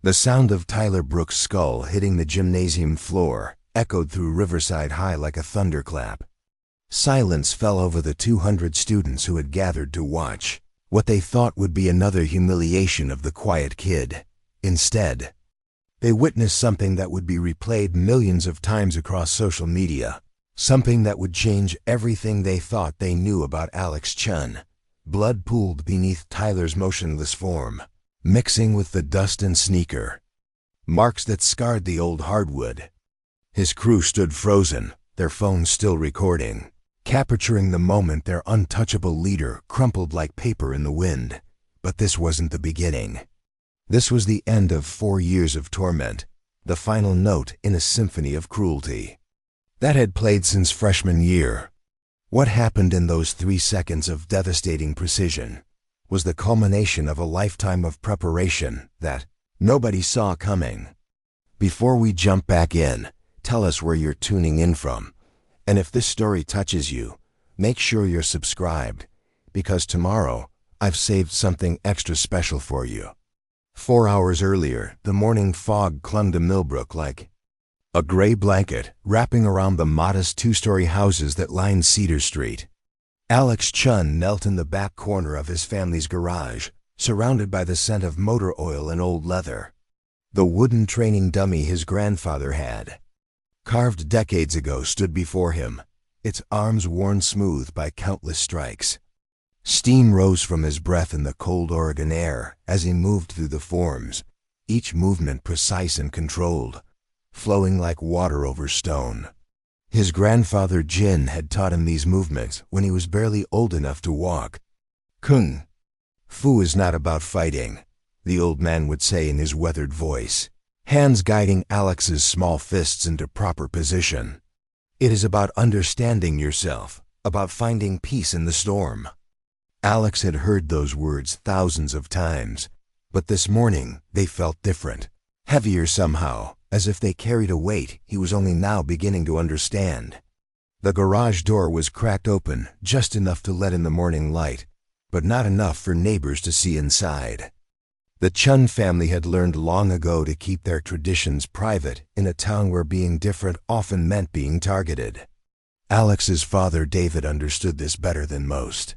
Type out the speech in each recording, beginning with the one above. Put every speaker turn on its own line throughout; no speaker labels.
The sound of Tyler Brooks' skull hitting the gymnasium floor echoed through Riverside High like a thunderclap. Silence fell over the 200 students who had gathered to watch what they thought would be another humiliation of the quiet kid. Instead, they witnessed something that would be replayed millions of times across social media, something that would change everything they thought they knew about Alex Chen. Blood pooled beneath Tyler's motionless form, mixing with the dust and sneaker, marks that scarred the old hardwood. His crew stood frozen, their phones still recording, capturing the moment their untouchable leader crumpled like paper in the wind. But this wasn't the beginning. This was the end of 4 years of torment, the final note in a symphony of cruelty that had played since freshman year. What happened in those 3 seconds of devastating precision was the culmination of a lifetime of preparation that nobody saw coming. Before we jump back in, tell us where you're tuning in from. And if this story touches you, make sure you're subscribed, because tomorrow I've saved something extra special for you. 4 hours earlier, the morning fog clung to Millbrook like a gray blanket wrapping around the modest 2-story houses that lined Cedar Street. Alex Chen knelt in the back corner of his family's garage, surrounded by the scent of motor oil and old leather. The wooden training dummy his grandfather had carved decades ago stood before him, its arms worn smooth by countless strikes. Steam rose from his breath in the cold Oregon air as he moved through the forms, each movement precise and controlled, flowing like water over stone. His grandfather Jin had taught him these movements when he was barely old enough to walk. Kung Fu is not about fighting, the old man would say in his weathered voice, hands guiding Alex's small fists into proper position. It is about understanding yourself, about finding peace in the storm. Alex had heard those words thousands of times, but this morning they felt different, heavier somehow, as if they carried a weight he was only now beginning to understand. The garage door was cracked open just enough to let in the morning light, but not enough for neighbors to see inside. The Chen family had learned long ago to keep their traditions private in a town where being different often meant being targeted. Alex's father David understood this better than most.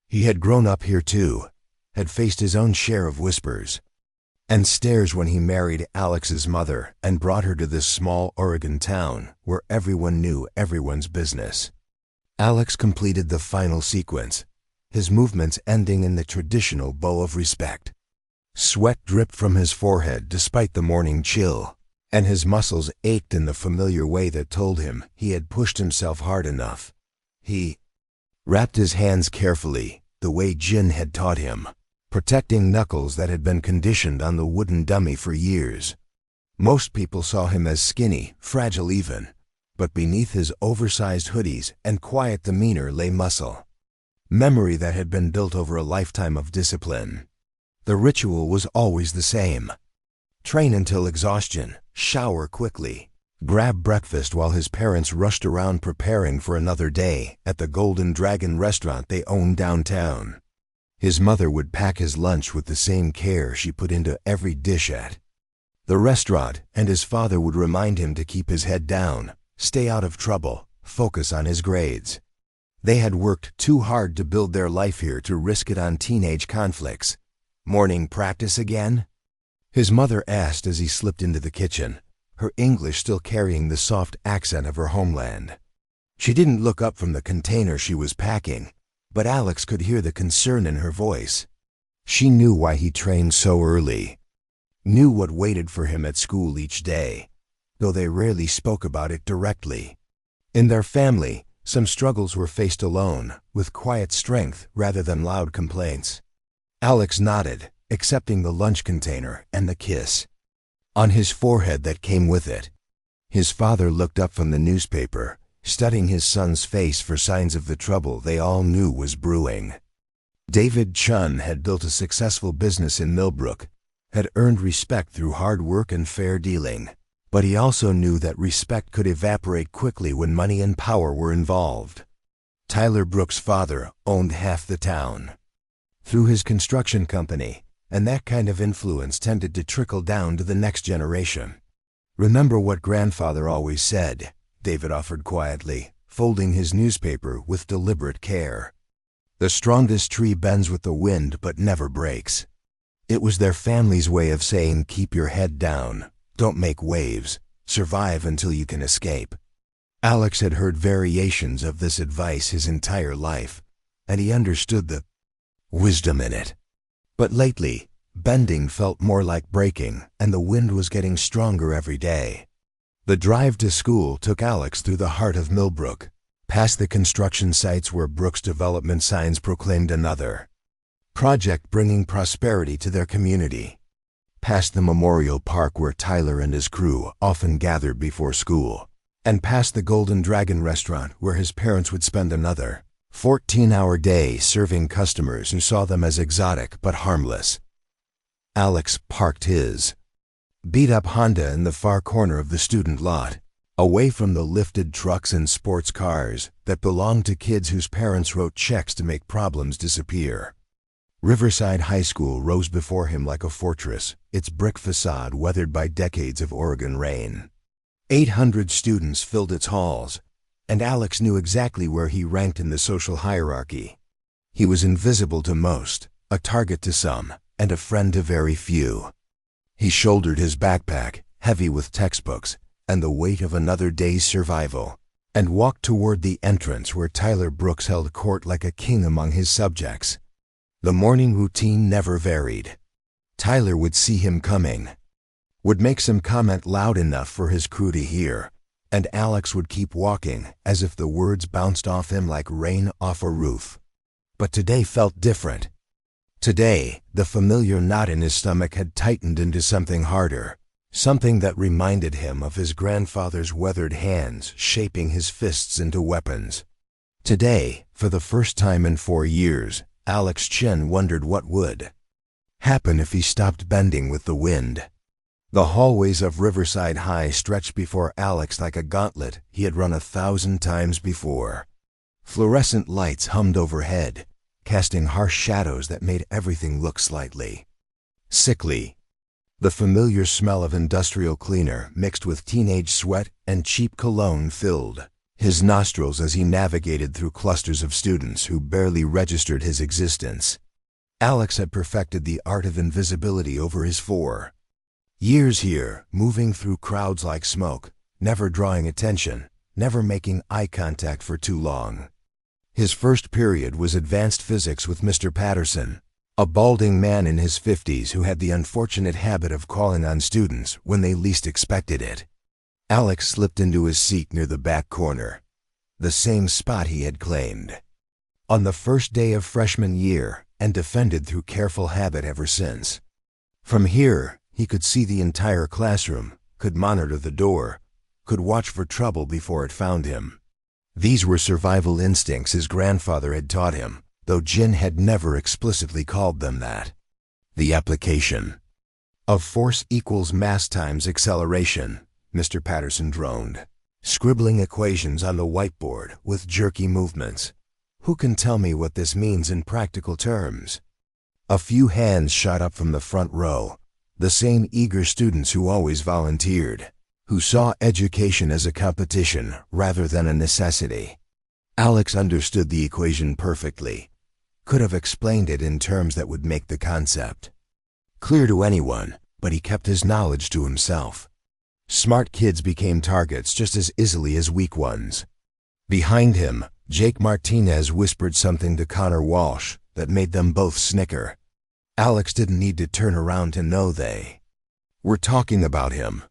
He had grown up here too, had faced his own share of whispers and stares when he married Alex's mother and brought her to this small Oregon town where everyone knew everyone's business. Alex completed the final sequence, his movements ending in the traditional bow of respect. Sweat dripped from his forehead despite the morning chill, and his muscles ached in the familiar way that told him he had pushed himself hard enough. He wrapped his hands carefully, the way Jin had taught him, protecting knuckles that had been conditioned on the wooden dummy for years. Most people saw him as skinny, fragile even, but beneath his oversized hoodies and quiet demeanor lay muscle, memory that had been built over a lifetime of discipline. The ritual was always the same. Train until exhaustion, shower quickly, grab breakfast while his parents rushed around preparing for another day at the Golden Dragon restaurant they owned downtown. His mother would pack his lunch with the same care she put into every dish at the restaurant, and his father would remind him to keep his head down, stay out of trouble, focus on his grades. They had worked too hard to build their life here to risk it on teenage conflicts. Morning practice again? His mother asked as he slipped into the kitchen, her English still carrying the soft accent of her homeland. She didn't look up from the container she was packing, but Alex could hear the concern in her voice. She knew why he trained so early, knew what waited for him at school each day, though they rarely spoke about it directly. In their family, some struggles were faced alone, with quiet strength rather than loud complaints. Alex nodded, accepting the lunch container and the kiss on his forehead that came with it. His father looked up from the newspaper, studying his son's face for signs of the trouble they all knew was brewing. David Chen had built a successful business in Millbrook, had earned respect through hard work and fair dealing, but he also knew that respect could evaporate quickly when money and power were involved. Tyler Brooks' father owned half the town. Through his construction company, and that kind of influence tended to trickle down to the next generation. "Remember what grandfather always said," David offered quietly, folding his newspaper with deliberate care. "The strongest tree bends with the wind but never breaks." It was their family's way of saying, keep your head down, don't make waves, survive until you can escape. Alex had heard variations of this advice his entire life, and he understood the wisdom in it. But lately, bending felt more like breaking, and the wind was getting stronger every day. The drive to school took Alex through the heart of Millbrook, past the construction sites where Brooks' development signs proclaimed another project bringing prosperity to their community, past the memorial park where Tyler and his crew often gathered before school, and past the Golden Dragon restaurant where his parents would spend another 14-hour day serving customers who saw them as exotic but harmless. Alex parked his beat-up Honda in the far corner of the student lot, away from the lifted trucks and sports cars that belonged to kids whose parents wrote checks to make problems disappear. Riverside High School rose before him like a fortress, its brick facade weathered by decades of Oregon rain. 800 students filled its halls, and Alex knew exactly where he ranked in the social hierarchy. He was invisible to most, a target to some, and a friend to very few. He shouldered his backpack, heavy with textbooks and the weight of another day's survival, and walked toward the entrance where Tyler Brooks held court like a king among his subjects. The morning routine never varied. Tyler would see him coming, would make some comment loud enough for his crew to hear, and Alex would keep walking as if the words bounced off him like rain off a roof. But today felt different. Today, the familiar knot in his stomach had tightened into something harder, something that reminded him of his grandfather's weathered hands shaping his fists into weapons. Today, for the first time in 4 years, Chen wondered what would happen if he stopped bending with the wind. The hallways of Riverside High stretched before Alex like a gauntlet he had run 1,000 times before. Fluorescent lights hummed overhead, casting harsh shadows that made everything look slightly sickly. The familiar smell of industrial cleaner mixed with teenage sweat and cheap cologne filled his nostrils as he navigated through clusters of students who barely registered his existence. Alex had perfected the art of invisibility over his 4 years here, moving through crowds like smoke, never drawing attention, never making eye contact for too long. His first period was advanced physics with Mr. Patterson, a balding man in his 50s who had the unfortunate habit of calling on students when they least expected it. Alex slipped into his seat near the back corner, the same spot he had claimed on the first day of freshman year and defended through careful habit ever since. From here, he could see the entire classroom, could monitor the door, could watch for trouble before it found him. These were survival instincts his grandfather had taught him, though Chen had never explicitly called them that. The application of force equals mass times acceleration, Mr. Patterson droned, scribbling equations on the whiteboard with jerky movements. Who can tell me what this means in practical terms? A few hands shot up from the front row, the same eager students who always volunteered, who saw education as a competition rather than a necessity. Alex understood the equation perfectly, could have explained it in terms that would make the concept clear to anyone, but he kept his knowledge to himself. Smart kids became targets just as easily as weak ones. Behind him, Jake Martinez whispered something to Connor Walsh that made them both snicker. Alex didn't need to turn around to know they were talking about him.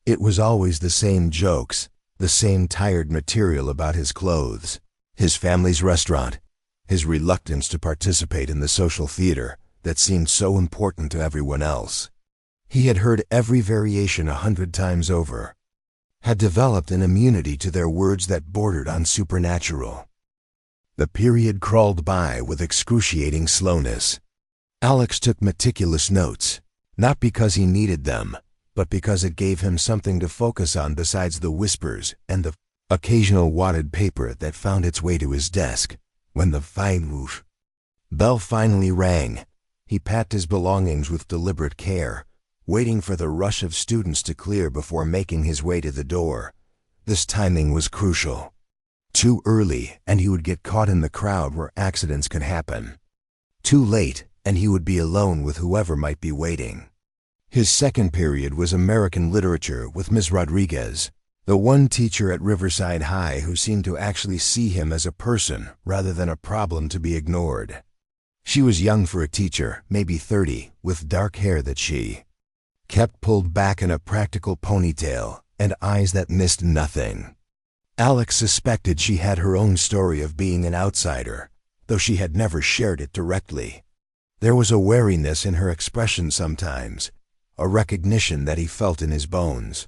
It was always the same jokes, the same tired material about his clothes, his family's restaurant, his reluctance to participate in the social theater that seemed so important to everyone else. He had heard every variation 100 times over, had developed an immunity to their words that bordered on supernatural. The period crawled by with excruciating slowness. Alex took meticulous notes, not because he needed them, but because it gave him something to focus on besides the whispers and the occasional wadded paper that found its way to his desk. When the fine whoosh bell finally rang, He packed his belongings with deliberate care, waiting for the rush of students to clear before making his way to the door. This timing was crucial. Too early, and he would get caught in the crowd where accidents could happen. Too late, and he would be alone with whoever might be waiting. His second period was American literature with Ms. Rodriguez, the one teacher at Riverside High who seemed to actually see him as a person rather than a problem to be ignored. She was young for a teacher, maybe 30, with dark hair that she kept pulled back in a practical ponytail and eyes that missed nothing. Alex suspected she had her own story of being an outsider, though she had never shared it directly. There was a wariness in her expression sometimes, a recognition that he felt in his bones.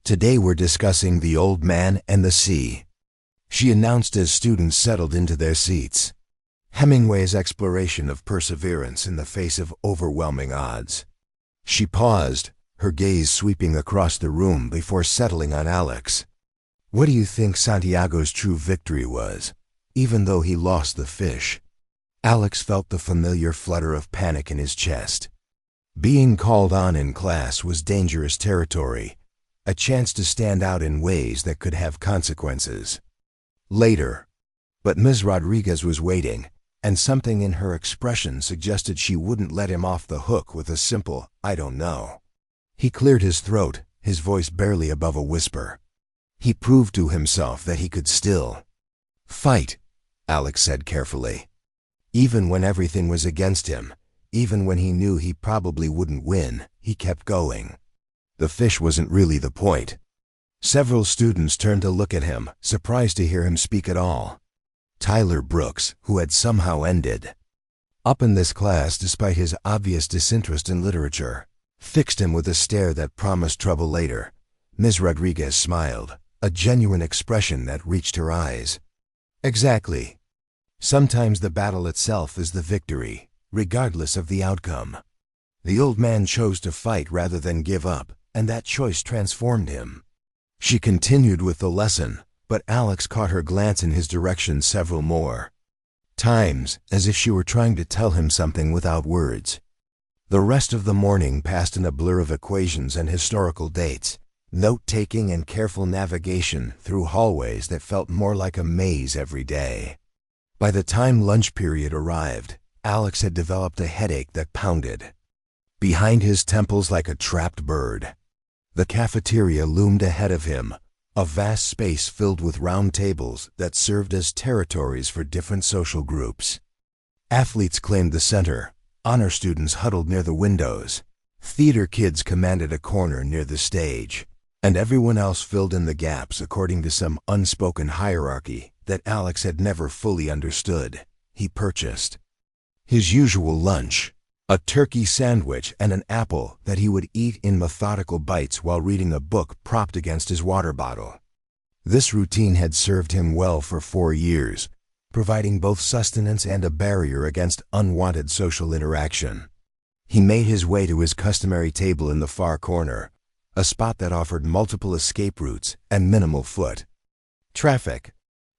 "Today we're discussing The Old Man and the Sea," she announced as students settled into their seats. Hemingway's exploration of perseverance in the face of overwhelming odds. She paused, her gaze sweeping across the room before settling on Alex. "What do you think Santiago's true victory was, even though he lost the fish?" Alex felt the familiar flutter of panic in his chest. Being called on in class was dangerous territory, a chance to stand out in ways that could have consequences. Later. But Ms. Rodriguez was waiting, and something in her expression suggested she wouldn't let him off the hook with a simple, "I don't know." He cleared his throat, his voice barely above a whisper. He proved to himself that he could still fight, Alex said carefully. Even when everything was against him, even when he knew he probably wouldn't win, he kept going. The fish wasn't really the point. Several students turned to look at him, surprised to hear him speak at all. Tyler Brooks, who had somehow ended up in this class despite his obvious disinterest in literature, fixed him with a stare that promised trouble later. Ms. Rodriguez smiled, a genuine expression that reached her eyes. "Exactly. Sometimes the battle itself is the victory, regardless of the outcome. The old man chose to fight rather than give up, and that choice transformed him." She continued with the lesson, but Alex caught her glance in his direction several more times, as if she were trying to tell him something without words. The rest of the morning passed in a blur of equations and historical dates, note-taking and careful navigation through hallways that felt more like a maze every day. By the time lunch period arrived, Alex had developed a headache that pounded behind his temples like a trapped bird. The cafeteria loomed ahead of him, a vast space filled with round tables that served as territories for different social groups. Athletes claimed the center, honor students huddled near the windows, theater kids commanded a corner near the stage, and everyone else filled in the gaps according to some unspoken hierarchy that Alex had never fully understood. He purchased his usual lunch, a turkey sandwich and an apple that he would eat in methodical bites while reading a book propped against his water bottle. This routine had served him well for 4 years, providing both sustenance and a barrier against unwanted social interaction. He made his way to his customary table in the far corner, a spot that offered multiple escape routes and minimal foot traffic.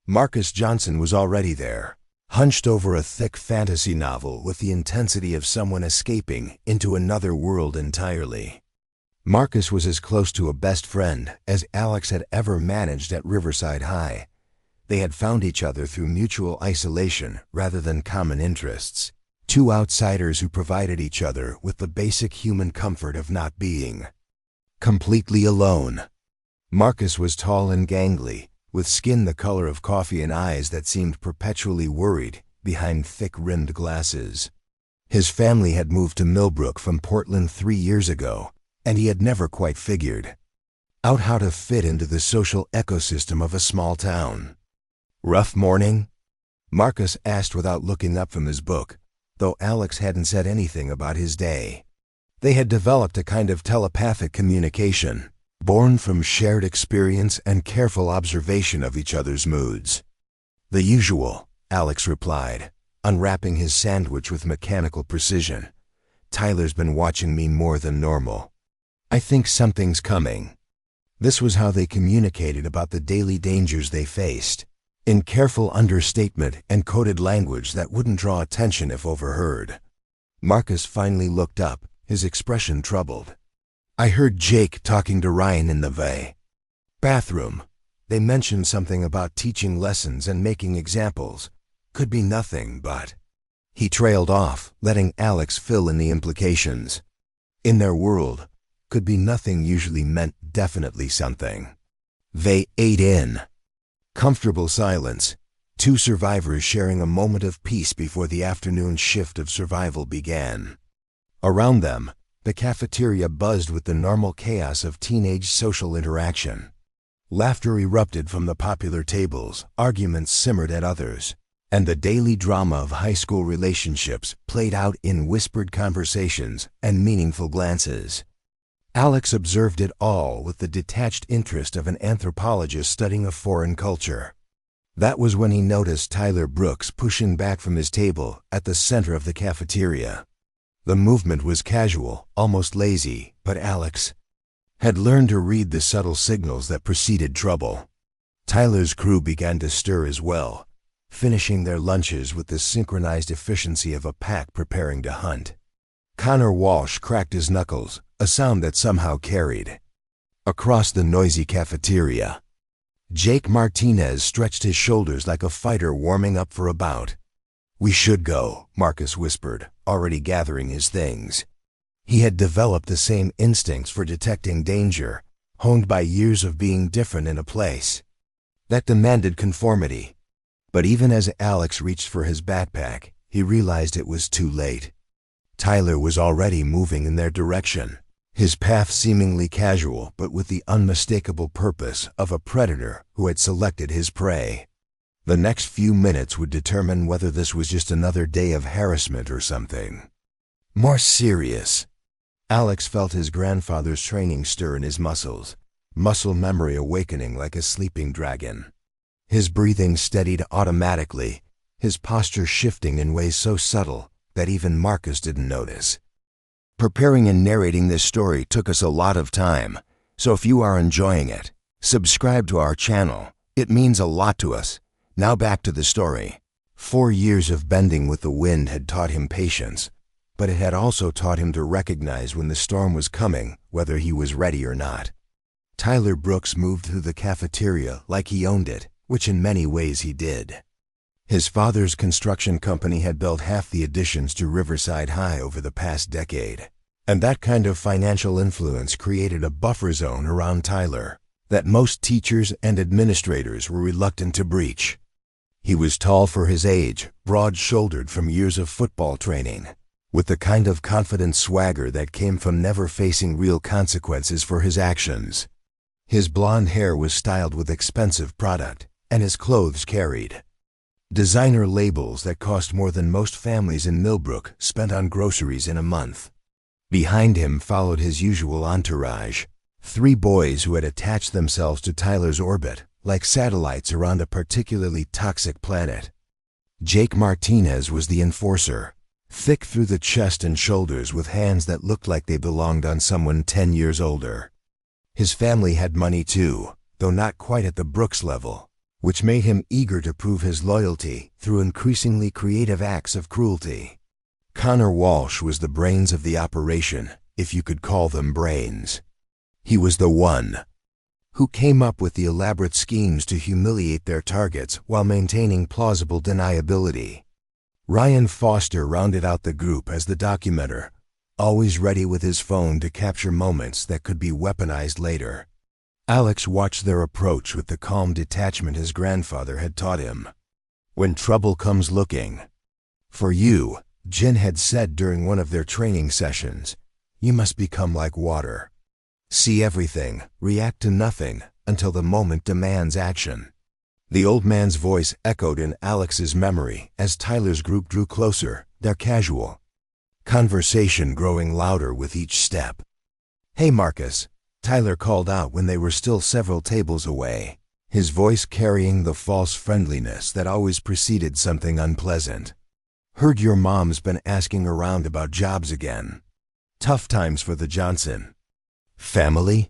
Marcus Johnson was already there, hunched over a thick fantasy novel with the intensity of someone escaping into another world entirely. Marcus was as close to a best friend as Alex had ever managed at Riverside High. They had found each other through mutual isolation rather than common interests. Two outsiders who provided each other with the basic human comfort of not being completely alone. Marcus was tall and gangly, with skin the color of coffee and eyes that seemed perpetually worried behind thick-rimmed glasses. His family had moved to Millbrook from Portland 3 years ago, and he had never quite figured out how to fit into the social ecosystem of a small town. "Rough morning?" Marcus asked without looking up from his book, though Alex hadn't said anything about his day. They had developed a kind of telepathic communication, born from shared experience and careful observation of each other's moods. "The usual," Alex replied, unwrapping his sandwich with mechanical precision. "Tyler's been watching me more than normal. I think something's coming." This was how they communicated about the daily dangers they faced, in careful understatement and coded language that wouldn't draw attention if overheard. Marcus finally looked up, his expression troubled. I heard Jake talking to Ryan in the bathroom. They mentioned something about teaching lessons and making examples. Could be nothing, but... He trailed off, letting Alex fill in the implications. In their world, could be nothing usually meant definitely something. They ate in. Comfortable silence. Two survivors sharing a moment of peace before the afternoon shift of survival began. Around them, the cafeteria buzzed with the normal chaos of teenage social interaction. Laughter erupted from the popular tables, arguments simmered at others, and the daily drama of high school relationships played out in whispered conversations and meaningful glances. Alex observed it all with the detached interest of an anthropologist studying a foreign culture. That was when he noticed Tyler Brooks pushing back from his table at the center of the cafeteria. The movement was casual, almost lazy, but Alex had learned to read the subtle signals that preceded trouble. Tyler's crew began to stir as well, finishing their lunches with the synchronized efficiency of a pack preparing to hunt. Connor Walsh cracked his knuckles, a sound that somehow carried across the noisy cafeteria. Jake Martinez stretched his shoulders like a fighter warming up for a bout. We should go, Marcus whispered, already gathering his things. He had developed the same instincts for detecting danger, honed by years of being different in a place that demanded conformity. But even as Alex reached for his backpack, he realized it was too late. Tyler was already moving in their direction, his path seemingly casual but with the unmistakable purpose of a predator who had selected his prey. The next few minutes would determine whether this was just another day of harassment or something more serious. Alex felt his grandfather's training stir in his muscles, muscle memory awakening like a sleeping dragon. His breathing steadied automatically, his posture shifting in ways so subtle that even Marcus didn't notice. Preparing and narrating this story took us a lot of time, so if you are enjoying it, subscribe to our channel. It means a lot to us. Now back to the story. 4 years of bending with the wind had taught him patience, but it had also taught him to recognize when the storm was coming, whether he was ready or not. Tyler Brooks moved through the cafeteria like he owned it, which in many ways he did. His father's construction company had built half the additions to Riverside High over the past decade, and that kind of financial influence created a buffer zone around Tyler that most teachers and administrators were reluctant to breach. He was tall for his age, broad-shouldered from years of football training, with the kind of confident swagger that came from never facing real consequences for his actions. His blonde hair was styled with expensive product, and his clothes carried designer labels that cost more than most families in Millbrook spent on groceries in a month. Behind him followed his usual entourage, 3 boys who had attached themselves to Tyler's orbit like satellites around a particularly toxic planet. Jake Martinez was the enforcer, thick through the chest and shoulders with hands that looked like they belonged on someone 10 years older. His family had money too, though not quite at the Brooks level, which made him eager to prove his loyalty through increasingly creative acts of cruelty. Connor Walsh was the brains of the operation, if you could call them brains. He was the one who came up with the elaborate schemes to humiliate their targets while maintaining plausible deniability. Ryan Foster rounded out the group as the documenter, always ready with his phone to capture moments that could be weaponized later. Alex watched their approach with the calm detachment his grandfather had taught him. When trouble comes looking for you, Chen had said during one of their training sessions, you must become like water. See everything, react to nothing, until the moment demands action. The old man's voice echoed in Alex's memory as Tyler's group drew closer, their casual conversation growing louder with each step. Hey Marcus, Tyler called out when they were still several tables away, his voice carrying the false friendliness that always preceded something unpleasant. Heard your mom's been asking around about jobs again. Tough times for the Johnson family?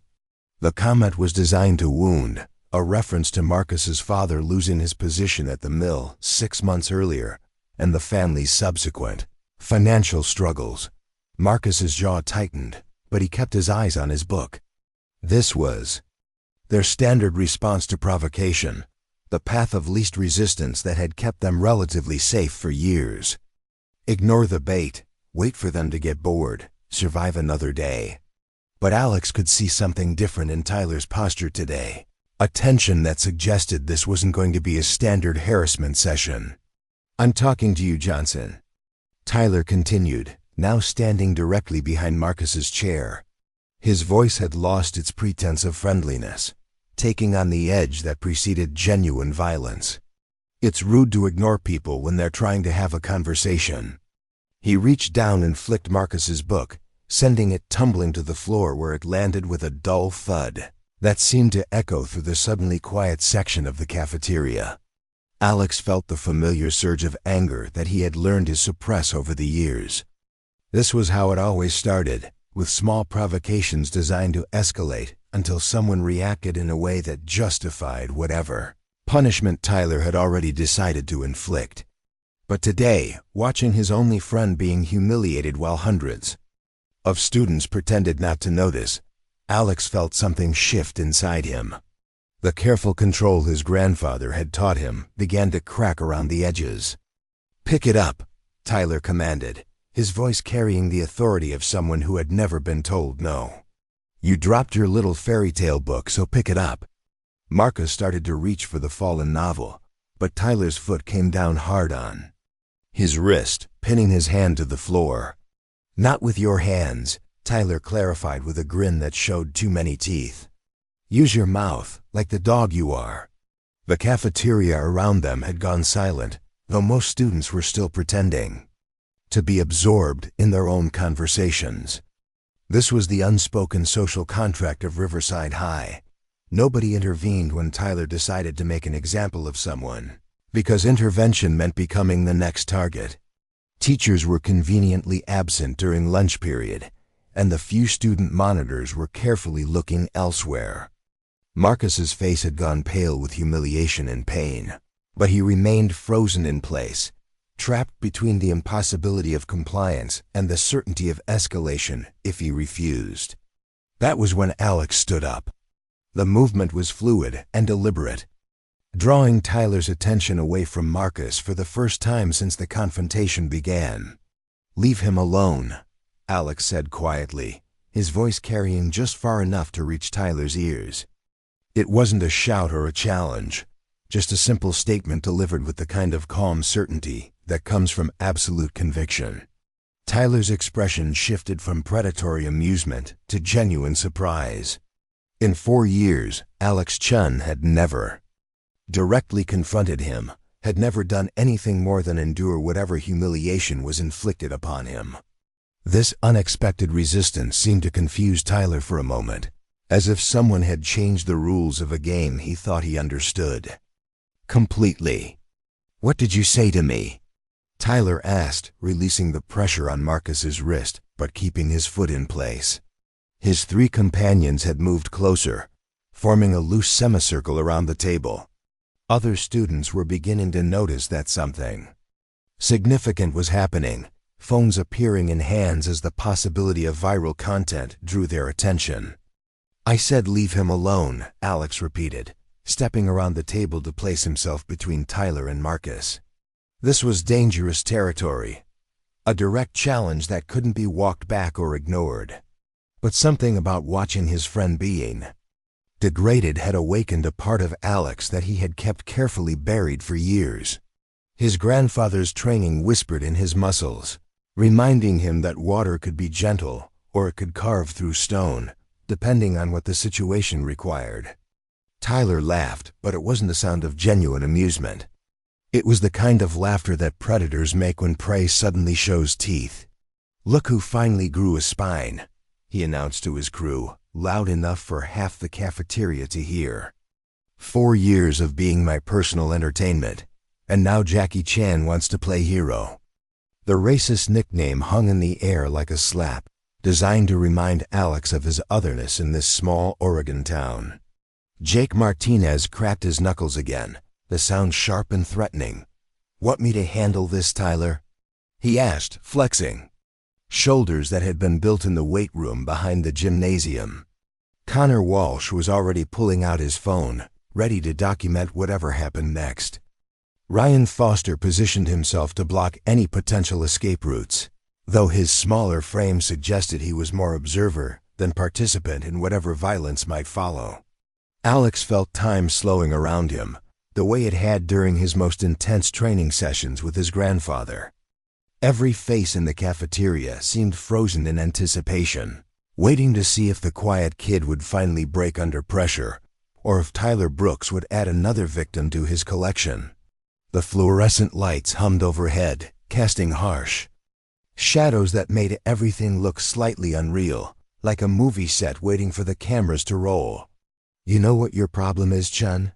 The comment was designed to wound, a reference to Marcus's father losing his position at the mill 6 months earlier, and the family's subsequent Financial struggles. Marcus's jaw tightened, but he kept his eyes on his book. This was their standard response to provocation, the path of least resistance that had kept them relatively safe for years. Ignore the bait, wait for them to get bored, survive another day. But Alex could see something different in Tyler's posture today, a tension that suggested this wasn't going to be a standard harassment session. "I'm talking to you, Johnson," Tyler continued, now standing directly behind Marcus's chair. His voice had lost its pretense of friendliness, taking on the edge that preceded genuine violence. "It's rude to ignore people when they're trying to have a conversation." He reached down and flicked Marcus's book, sending it tumbling to the floor where it landed with a dull thud that seemed to echo through the suddenly quiet section of the cafeteria. Alex felt the familiar surge of anger that he had learned to suppress over the years. This was how it always started, with small provocations designed to escalate until someone reacted in a way that justified whatever punishment Tyler had already decided to inflict. But today, watching his only friend being humiliated while hundreds of students pretended not to notice, Alex felt something shift inside him. The careful control his grandfather had taught him began to crack around the edges. "Pick it up," Tyler commanded, his voice carrying the authority of someone who had never been told no. "You dropped your little fairy tale book, so pick it up." Marcus started to reach for the fallen novel, but Tyler's foot came down hard on his wrist, pinning his hand to the floor. "Not with your hands," Tyler clarified with a grin that showed too many teeth. "Use your mouth, like the dog you are." The cafeteria around them had gone silent, though most students were still pretending to be absorbed in their own conversations. This was the unspoken social contract of Riverside High. Nobody intervened when Tyler decided to make an example of someone, because intervention meant becoming the next target. Teachers were conveniently absent during lunch period, and the few student monitors were carefully looking elsewhere. Marcus's face had gone pale with humiliation and pain, but he remained frozen in place, trapped between the impossibility of compliance and the certainty of escalation if he refused. That was when Alex stood up. The movement was fluid and deliberate, drawing Tyler's attention away from Marcus for the first time since the confrontation began. "Leave him alone," Alex said quietly, his voice carrying just far enough to reach Tyler's ears. It wasn't a shout or a challenge, just a simple statement delivered with the kind of calm certainty that comes from absolute conviction. Tyler's expression shifted from predatory amusement to genuine surprise. In 4 years, Chen had never directly confronted him, had never done anything more than endure whatever humiliation was inflicted upon him. This unexpected resistance seemed to confuse Tyler for a moment, as if someone had changed the rules of a game he thought he understood completely. "What did you say to me?" Tyler asked, releasing the pressure on Marcus's wrist, but keeping his foot in place. His 3 companions had moved closer, forming a loose semicircle around the table. Other students were beginning to notice that something significant was happening, phones appearing in hands as the possibility of viral content drew their attention. "I said leave him alone," Alex repeated, stepping around the table to place himself between Tyler and Marcus. This was dangerous territory, a direct challenge that couldn't be walked back or ignored. But something about watching his friend being degraded had awakened a part of Alex that he had kept carefully buried for years. His grandfather's training whispered in his muscles, reminding him that water could be gentle or it could carve through stone, depending on what the situation required. Tyler laughed, but it wasn't the sound of genuine amusement. It was the kind of laughter that predators make when prey suddenly shows teeth. "Look who finally grew a spine," he announced to his crew, loud enough for half the cafeteria to hear. 4 years of being my personal entertainment, and now Jackie Chan wants to play hero." The racist nickname hung in the air like a slap, designed to remind Alex of his otherness in this small Oregon town. Jake Martinez cracked his knuckles again, the sound sharp and threatening. "Want me to handle this, Tyler?" he asked, flexing shoulders that had been built in the weight room behind the gymnasium. Connor Walsh was already pulling out his phone, ready to document whatever happened next. Ryan Foster positioned himself to block any potential escape routes, though his smaller frame suggested he was more observer than participant in whatever violence might follow. Alex felt time slowing around him, the way it had during his most intense training sessions with his grandfather. Every face in the cafeteria seemed frozen in anticipation, waiting to see if the quiet kid would finally break under pressure, or if Tyler Brooks would add another victim to his collection. The fluorescent lights hummed overhead, casting harsh shadows that made everything look slightly unreal, like a movie set waiting for the cameras to roll. "You know what your problem is, Chen?"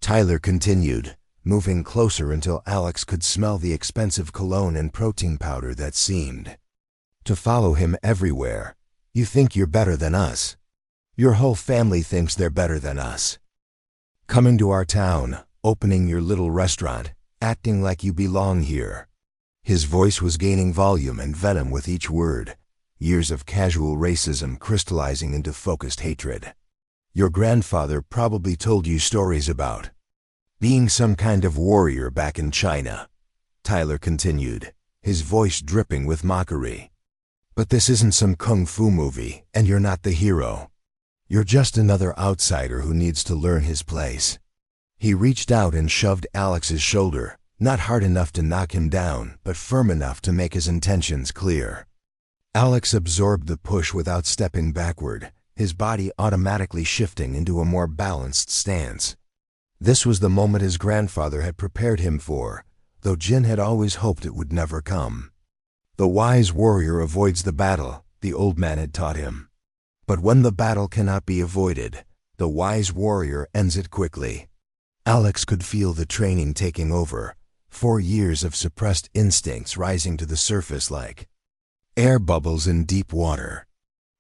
Tyler continued, moving closer until Alex could smell the expensive cologne and protein powder that seemed to follow him everywhere. "You think you're better than us. Your whole family thinks they're better than us. Coming to our town, opening your little restaurant, acting like you belong here." His voice was gaining volume and venom with each word, years of casual racism crystallizing into focused hatred. "Your grandfather probably told you stories about being some kind of warrior back in China," Tyler continued, his voice dripping with mockery. "But this isn't some kung fu movie, and you're not the hero. You're just another outsider who needs to learn his place." He reached out and shoved Alex's shoulder, not hard enough to knock him down, but firm enough to make his intentions clear. Alex absorbed the push without stepping backward, his body automatically shifting into a more balanced stance. This was the moment his grandfather had prepared him for, though Jin had always hoped it would never come. The wise warrior avoids the battle, the old man had taught him. But when the battle cannot be avoided, the wise warrior ends it quickly. Alex could feel the training taking over, 4 years of suppressed instincts rising to the surface like air bubbles in deep water.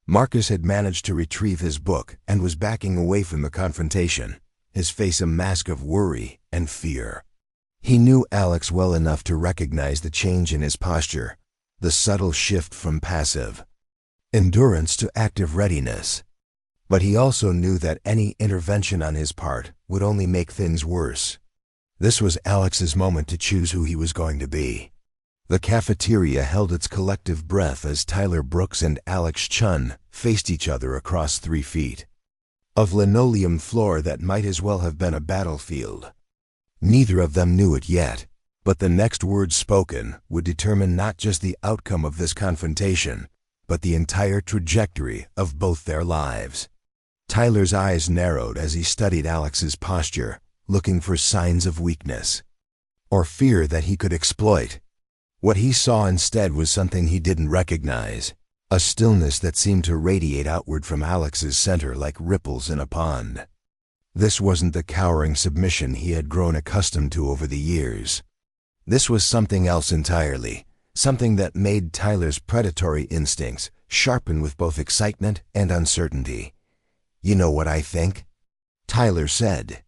Marcus had managed to retrieve his book and was backing away from the confrontation, his face a mask of worry and fear. He knew Alex well enough to recognize the change in his posture, the subtle shift from passive endurance to active readiness. But he also knew that any intervention on his part would only make things worse. This was Alex's moment to choose who he was going to be. The cafeteria held its collective breath as Tyler Brooks and Alex Chen faced each other across 3 feet of linoleum floor that might as well have been a battlefield. Neither of them knew it yet, but the next words spoken would determine not just the outcome of this confrontation, but the entire trajectory of both their lives. Tyler's eyes narrowed as he studied Alex's posture, looking for signs of weakness or fear that he could exploit. What he saw instead was something he didn't recognize, a stillness that seemed to radiate outward from Alex's center like ripples in a pond. This wasn't the cowering submission he had grown accustomed to over the years. This was something else entirely, something that made Tyler's predatory instincts sharpen with both excitement and uncertainty. "You know what I think?" Tyler said,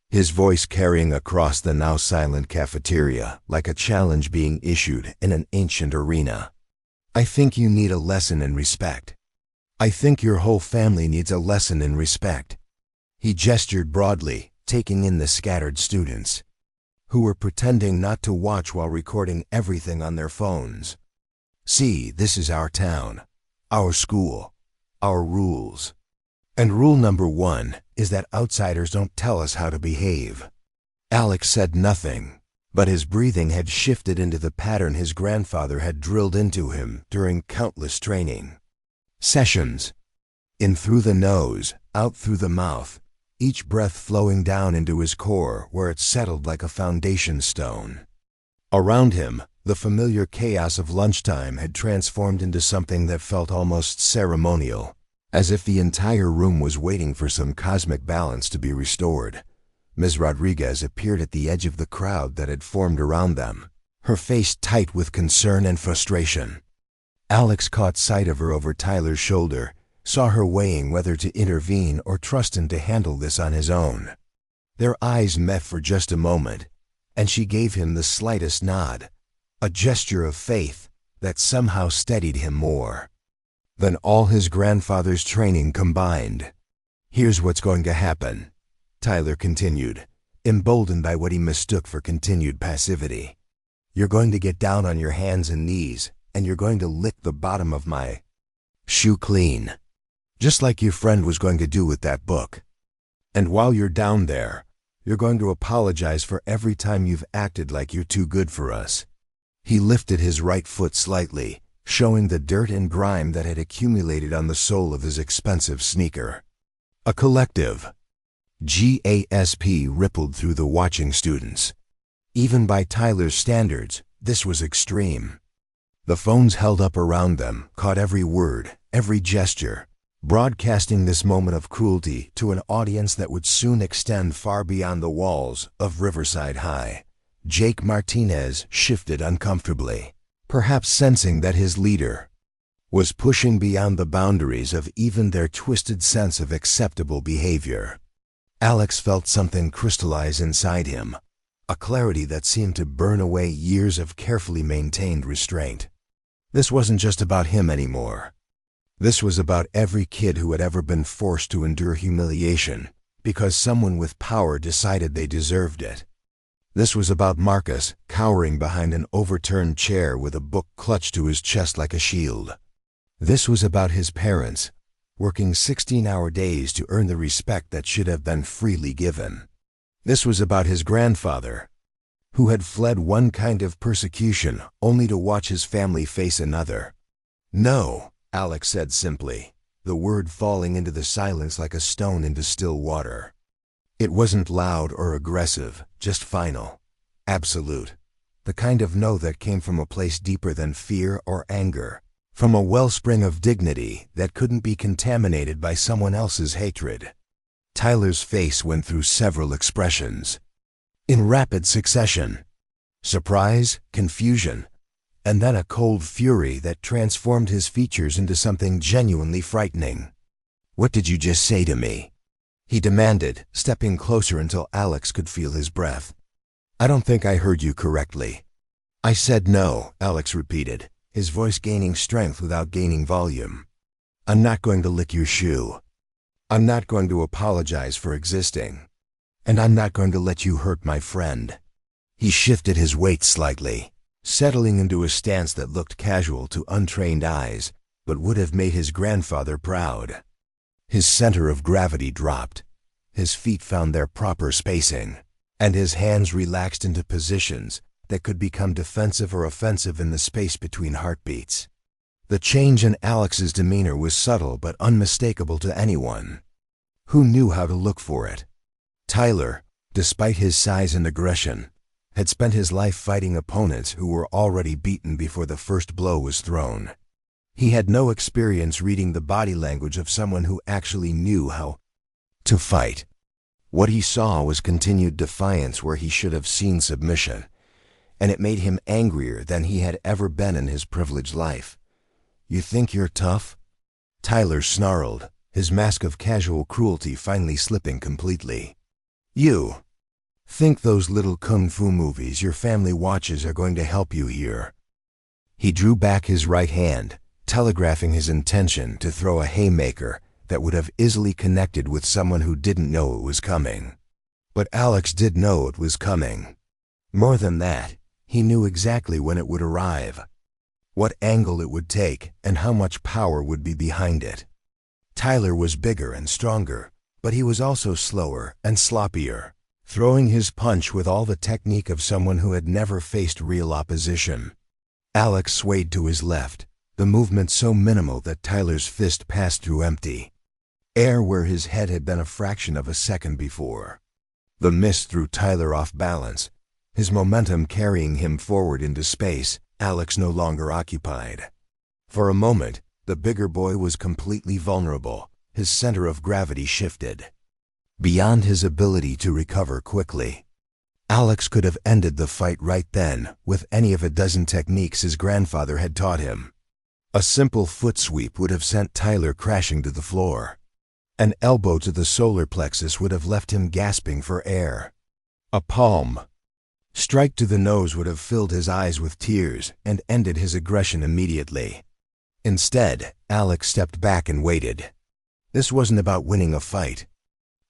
his voice carrying across the now silent cafeteria like a challenge being issued in an ancient arena. "I think you need a lesson in respect. I think your whole family needs a lesson in respect." He gestured broadly, taking in the scattered students, who were pretending not to watch while recording everything on their phones. "See, this is our town, our school, our rules. And rule number 1 is that outsiders don't tell us how to behave." Alex said nothing, but his breathing had shifted into the pattern his grandfather had drilled into him during countless training sessions. In through the nose, out through the mouth, each breath flowing down into his core where it settled like a foundation stone. Around him, the familiar chaos of lunchtime had transformed into something that felt almost ceremonial, as if the entire room was waiting for some cosmic balance to be restored. Ms. Rodriguez appeared at the edge of the crowd that had formed around them, her face tight with concern and frustration. Alex caught sight of her over Tyler's shoulder, saw her weighing whether to intervene or trust him to handle this on his own. Their eyes met for just a moment, and she gave him the slightest nod, a gesture of faith that somehow steadied him more than all his grandfather's training combined. "Here's what's going to happen," Tyler continued, emboldened by what he mistook for continued passivity. "You're going to get down on your hands and knees, and you're going to lick the bottom of my shoe clean, just like your friend was going to do with that book. And while you're down there, you're going to apologize for every time you've acted like you're too good for us." He lifted his right foot slightly, showing the dirt and grime that had accumulated on the sole of his expensive sneaker. A collective gasp rippled through the watching students. Even by Tyler's standards, this was extreme. The phones held up around them caught every word, every gesture, broadcasting this moment of cruelty to an audience that would soon extend far beyond the walls of Riverside High. Jake Martinez shifted uncomfortably, perhaps sensing that his leader was pushing beyond the boundaries of even their twisted sense of acceptable behavior. Alex felt something crystallize inside him, a clarity that seemed to burn away years of carefully maintained restraint. This wasn't just about him anymore. This was about every kid who had ever been forced to endure humiliation because someone with power decided they deserved it. This was about Marcus cowering behind an overturned chair with a book clutched to his chest like a shield. This was about his parents, working 16-hour days to earn the respect that should have been freely given. This was about his grandfather, who had fled one kind of persecution only to watch his family face another. "No," Alex said simply, the word falling into the silence like a stone into still water. It wasn't loud or aggressive, just final, absolute, the kind of no that came from a place deeper than fear or anger, from a wellspring of dignity that couldn't be contaminated by someone else's hatred. Tyler's face went through several expressions, in rapid succession: surprise, confusion, and then a cold fury that transformed his features into something genuinely frightening. "What did you just say to me?" he demanded, stepping closer until Alex could feel his breath. "I don't think I heard you correctly." "I said no," Alex repeated, his voice gaining strength without gaining volume. "I'm not going to lick your shoe. I'm not going to apologize for existing. And I'm not going to let you hurt my friend." He shifted his weight slightly, settling into a stance that looked casual to untrained eyes, but would have made his grandfather proud. His center of gravity dropped, his feet found their proper spacing, and his hands relaxed into positions that could become defensive or offensive in the space between heartbeats. The change in Alex's demeanor was subtle but unmistakable to anyone who knew how to look for it. Tyler, despite his size and aggression, had spent his life fighting opponents who were already beaten before the first blow was thrown. He had no experience reading the body language of someone who actually knew how to fight. What he saw was continued defiance where he should have seen submission, and it made him angrier than he had ever been in his privileged life. "You think you're tough?" Tyler snarled, his mask of casual cruelty finally slipping completely. "You think those little kung fu movies your family watches are going to help you here?" He drew back his right hand, telegraphing his intention to throw a haymaker that would have easily connected with someone who didn't know it was coming. But Alex did know it was coming. More than that, he knew exactly when it would arrive, what angle it would take, and how much power would be behind it. Tyler was bigger and stronger, but he was also slower and sloppier, throwing his punch with all the technique of someone who had never faced real opposition. Alex swayed to his left, the movement so minimal that Tyler's fist passed through empty air where his head had been a fraction of a second before. The miss threw Tyler off balance, his momentum carrying him forward into space Alex no longer occupied. For a moment, the bigger boy was completely vulnerable, his center of gravity shifted beyond his ability to recover quickly. Alex could have ended the fight right then with any of a dozen techniques his grandfather had taught him. A simple foot sweep would have sent Tyler crashing to the floor. An elbow to the solar plexus would have left him gasping for air. A palm Strike to the nose would have filled his eyes with tears and ended his aggression immediately. Instead, Alex stepped back and waited. This wasn't about winning a fight.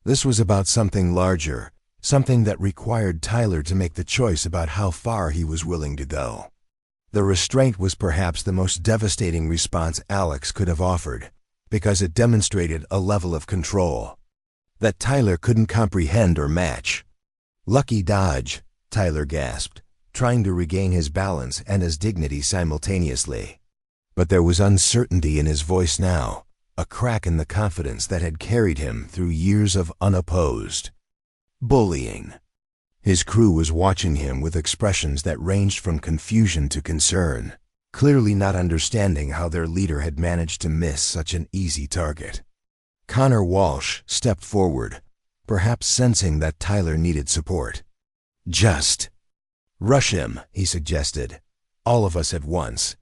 This was about something larger, something that required Tyler to make the choice about how far he was willing to go. The restraint was perhaps the most devastating response Alex could have offered, because it demonstrated a level of control that Tyler couldn't comprehend or match. "Lucky dodge," Tyler gasped, trying to regain his balance and his dignity simultaneously. But there was uncertainty in his voice now, a crack in the confidence that had carried him through years of unopposed bullying. His crew was watching him with expressions that ranged from confusion to concern, clearly not understanding how their leader had managed to miss such an easy target. Connor Walsh stepped forward, perhaps sensing that Tyler needed support. "Just rush him," he suggested. "All of us at once.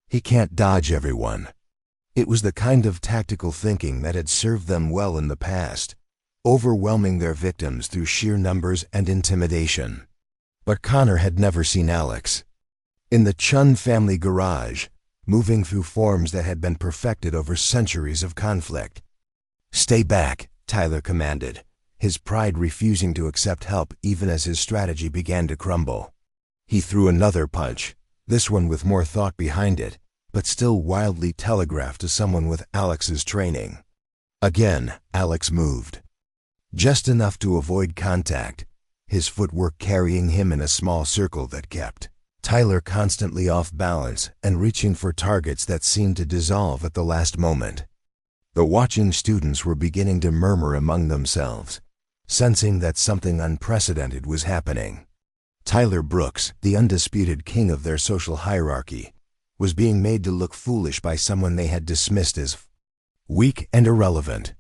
He can't dodge everyone." It was the kind of tactical thinking that had served them well in the past, overwhelming their victims through sheer numbers and intimidation. But Connor had never seen Alex. In the Chen family garage, moving through forms that had been perfected over centuries of conflict. "Stay back," Tyler commanded, his pride refusing to accept help even as his strategy began to crumble. He threw another punch, this one with more thought behind it, but still wildly telegraphed to someone with Alex's training. Again, Alex moved. Just enough to avoid contact, his footwork carrying him in a small circle that kept Tyler constantly off balance and reaching for targets that seemed to dissolve at the last moment. The watching students were beginning to murmur among themselves, sensing that something unprecedented was happening. Tyler Brooks, the undisputed king of their social hierarchy, was being made to look foolish by someone they had dismissed as weak and irrelevant.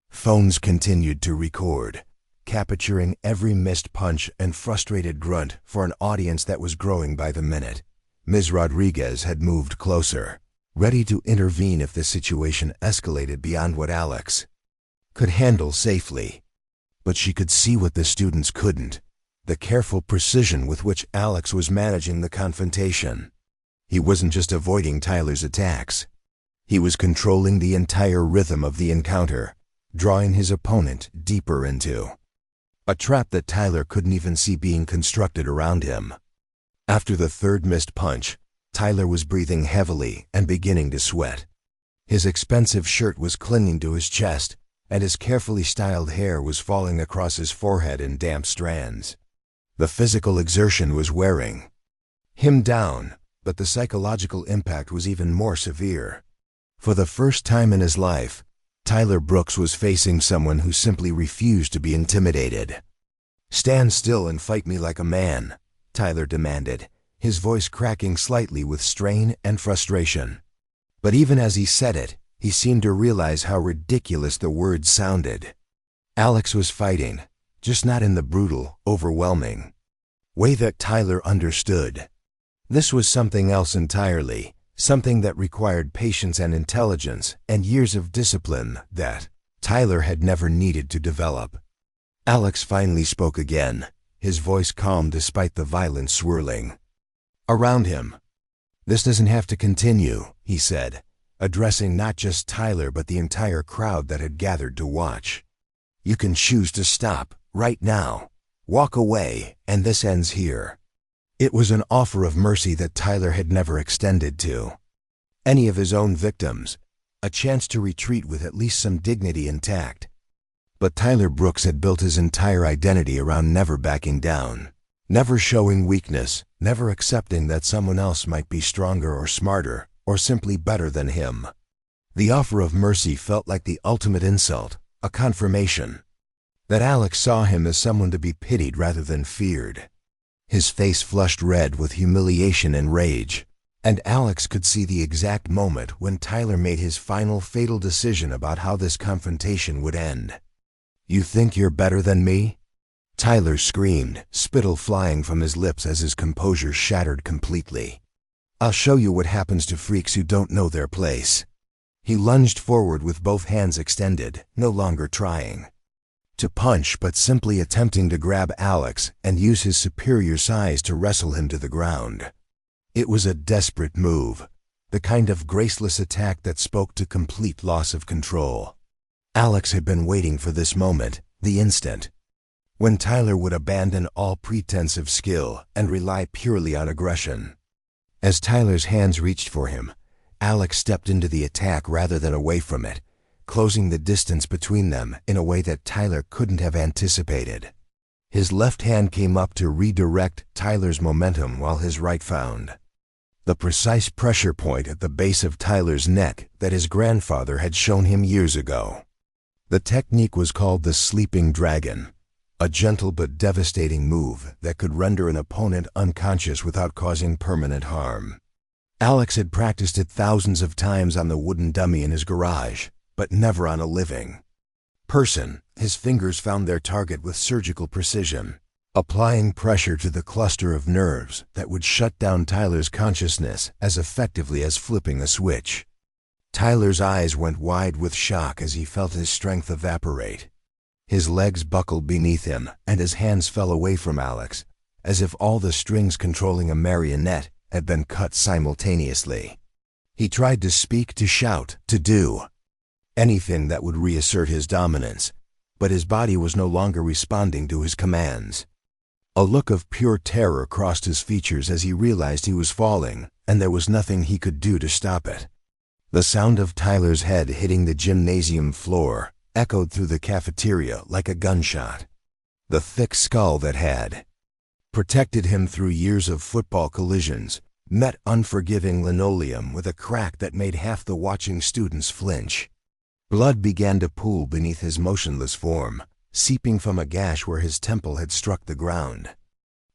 Phones continued to record, capturing every missed punch and frustrated grunt for an audience that was growing by the minute. Ms. Rodriguez had moved closer, ready to intervene if the situation escalated beyond what Alex could handle safely. But she could see what the students couldn't: the careful precision with which Alex was managing the confrontation. He wasn't just avoiding Tyler's attacks. He was controlling the entire rhythm of the encounter, drawing his opponent deeper into a trap that Tyler couldn't even see being constructed around him. After the third missed punch, Tyler was breathing heavily and beginning to sweat. His expensive shirt was clinging to his chest, and his carefully styled hair was falling across his forehead in damp strands. The physical exertion was wearing him down, but the psychological impact was even more severe. For the first time in his life, Tyler Brooks was facing someone who simply refused to be intimidated. "Stand still and fight me like a man," Tyler demanded, his voice cracking slightly with strain and frustration. But even as he said it, he seemed to realize how ridiculous the words sounded. Alex was fighting, just not in the brutal, overwhelming way that Tyler understood. This was something else entirely, something that required patience and intelligence and years of discipline that Tyler had never needed to develop. Alex finally spoke again, his voice calm despite the violent swirling around him. "This doesn't have to continue," he said, addressing not just Tyler but the entire crowd that had gathered to watch. "You can choose to stop, right now. Walk away, and this ends here." It was an offer of mercy that Tyler had never extended to any of his own victims, a chance to retreat with at least some dignity intact. But Tyler Brooks had built his entire identity around never backing down, never showing weakness, never accepting that someone else might be stronger or smarter, or simply better than him. The offer of mercy felt like the ultimate insult, a confirmation that Alex saw him as someone to be pitied rather than feared. His face flushed red with humiliation and rage, and Alex could see the exact moment when Tyler made his final fatal decision about how this confrontation would end. "You think you're better than me?" Tyler screamed, spittle flying from his lips as his composure shattered completely. "I'll show you what happens to freaks who don't know their place." He lunged forward with both hands extended, no longer trying to punch, but simply attempting to grab Alex and use his superior size to wrestle him to the ground. It was a desperate move, the kind of graceless attack that spoke to complete loss of control. Alex had been waiting for this moment, the instant when Tyler would abandon all pretense of skill and rely purely on aggression. As Tyler's hands reached for him, Alex stepped into the attack rather than away from it, closing the distance between them in a way that Tyler couldn't have anticipated. His left hand came up to redirect Tyler's momentum while his right found the precise pressure point at the base of Tyler's neck that his grandfather had shown him years ago. The technique was called the sleeping dragon, a gentle but devastating move that could render an opponent unconscious without causing permanent harm. Alex had practiced it thousands of times on the wooden dummy in his garage, but never on a living person. His fingers found their target with surgical precision, applying pressure to the cluster of nerves that would shut down Tyler's consciousness as effectively as flipping a switch. Tyler's eyes went wide with shock as he felt his strength evaporate. His legs buckled beneath him, and his hands fell away from Alex, as if all the strings controlling a marionette had been cut simultaneously. He tried to speak, to shout, to do anything that would reassert his dominance, but his body was no longer responding to his commands. A look of pure terror crossed his features as he realized he was falling, and there was nothing he could do to stop it. The sound of Tyler's head hitting the gymnasium floor echoed through the cafeteria like a gunshot. The thick skull that had protected him through years of football collisions met unforgiving linoleum with a crack that made half the watching students flinch. Blood began to pool beneath his motionless form, seeping from a gash where his temple had struck the ground.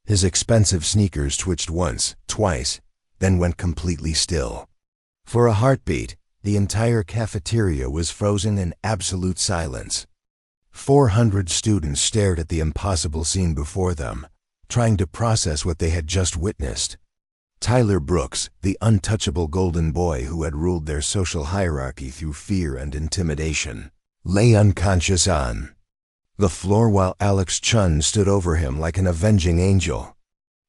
His expensive sneakers twitched once, twice, then went completely still. For a heartbeat, the entire cafeteria was frozen in absolute silence. 400 students stared at the impossible scene before them, trying to process what they had just witnessed. Tyler Brooks, the untouchable golden boy who had ruled their social hierarchy through fear and intimidation, lay unconscious on the floor while Alex Chen stood over him like an avenging angel.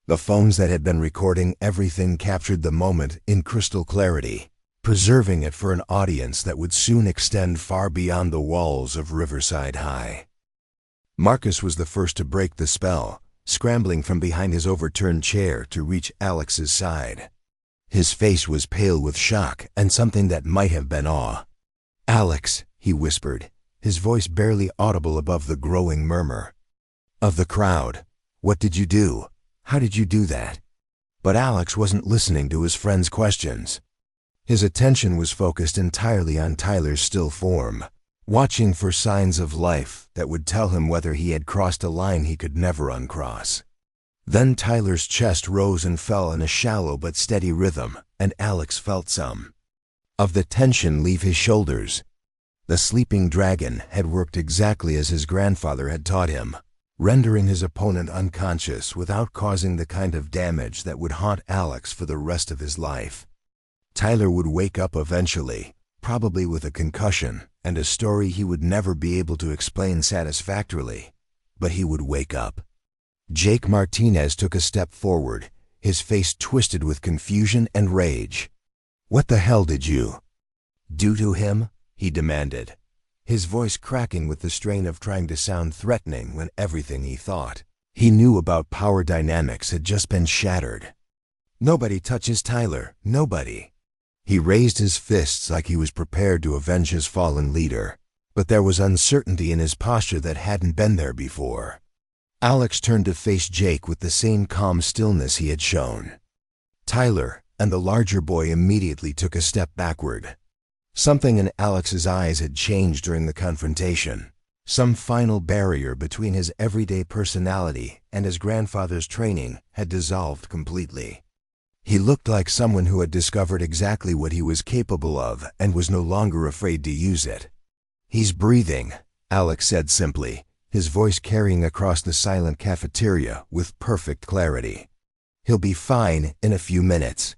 The phones that had been recording everything captured the moment in crystal clarity, preserving it for an audience that would soon extend far beyond the walls of Riverside High. Marcus was the first to break the spell, scrambling from behind his overturned chair to reach Alex's side. His face was pale with shock and something that might have been awe. "Alex," he whispered, his voice barely audible above the growing murmur of the crowd. "What did you do? How did you do that?" But Alex wasn't listening to his friend's questions. His attention was focused entirely on Tyler's still form, watching for signs of life that would tell him whether he had crossed a line he could never uncross. Then Tyler's chest rose and fell in a shallow but steady rhythm, and Alex felt some of the tension leave his shoulders. The sleeping dragon had worked exactly as his grandfather had taught him, rendering his opponent unconscious without causing the kind of damage that would haunt Alex for the rest of his life. Tyler would wake up eventually, probably with a concussion and a story he would never be able to explain satisfactorily, but he would wake up. Jake Martinez took a step forward, his face twisted with confusion and rage. "What the hell did you do to him?" he demanded, his voice cracking with the strain of trying to sound threatening when everything he thought he knew about power dynamics had just been shattered. "Nobody touches Tyler, nobody." He raised his fists like he was prepared to avenge his fallen leader, but there was uncertainty in his posture that hadn't been there before. Alex turned to face Jake with the same calm stillness he had shown. Tyler and the larger boy immediately took a step backward. Something in Alex's eyes had changed during the confrontation. Some final barrier between his everyday personality and his grandfather's training had dissolved completely. He looked like someone who had discovered exactly what he was capable of and was no longer afraid to use it. "He's breathing," Alex said simply, his voice carrying across the silent cafeteria with perfect clarity. "He'll be fine in a few minutes.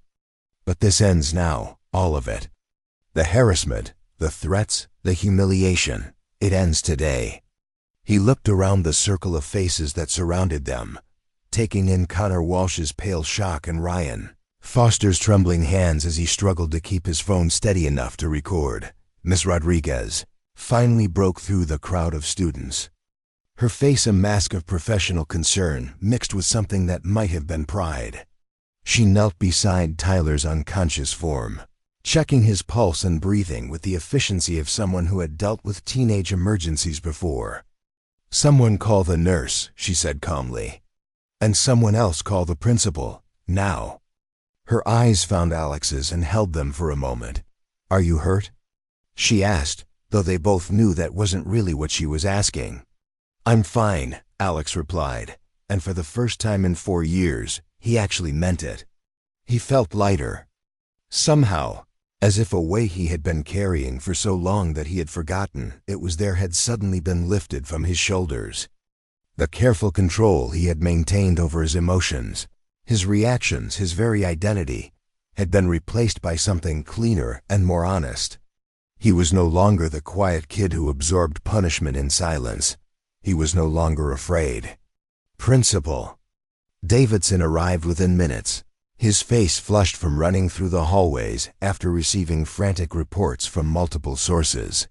But this ends now, all of it. The harassment, the threats, the humiliation, it ends today." He looked around the circle of faces that surrounded them, taking in Connor Walsh's pale shock and Ryan Foster's trembling hands as he struggled to keep his phone steady enough to record. Miss Rodriguez finally broke through the crowd of students, her face a mask of professional concern mixed with something that might have been pride. She knelt beside Tyler's unconscious form, checking his pulse and breathing with the efficiency of someone who had dealt with teenage emergencies before. "Someone call the nurse," she said calmly. "And someone else call the principal, now." Her eyes found Alex's and held them for a moment. "Are you hurt?" she asked, though they both knew that wasn't really what she was asking. "I'm fine," Alex replied, and for the first time in 4 years, he actually meant it. He felt lighter. Somehow, as if a weight he had been carrying for so long that he had forgotten it was there had suddenly been lifted from his shoulders. The careful control he had maintained over his emotions, his reactions, his very identity, had been replaced by something cleaner and more honest. He was no longer the quiet kid who absorbed punishment in silence. He was no longer afraid. "Principal." Davidson arrived within minutes, his face flushed from running through the hallways after receiving frantic reports from multiple sources.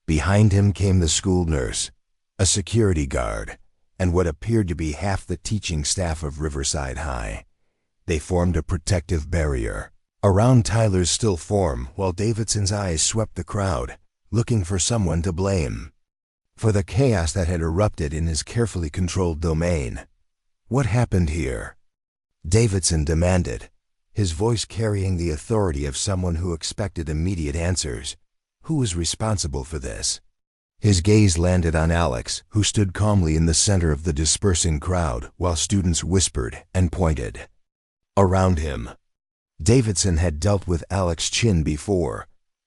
Behind him came the school nurse, a security guard, and what appeared to be half the teaching staff of Riverside High. They formed a protective barrier around Tyler's still form while Davidson's eyes swept the crowd, looking for someone to blame for the chaos that had erupted in his carefully controlled domain. "What happened here?" Davidson demanded, his voice carrying the authority of someone who expected immediate answers. Who was responsible for this? His gaze landed on Alex, who stood calmly in the center of the dispersing crowd while students whispered and pointed around him. Davidson had dealt with Alex Chen before,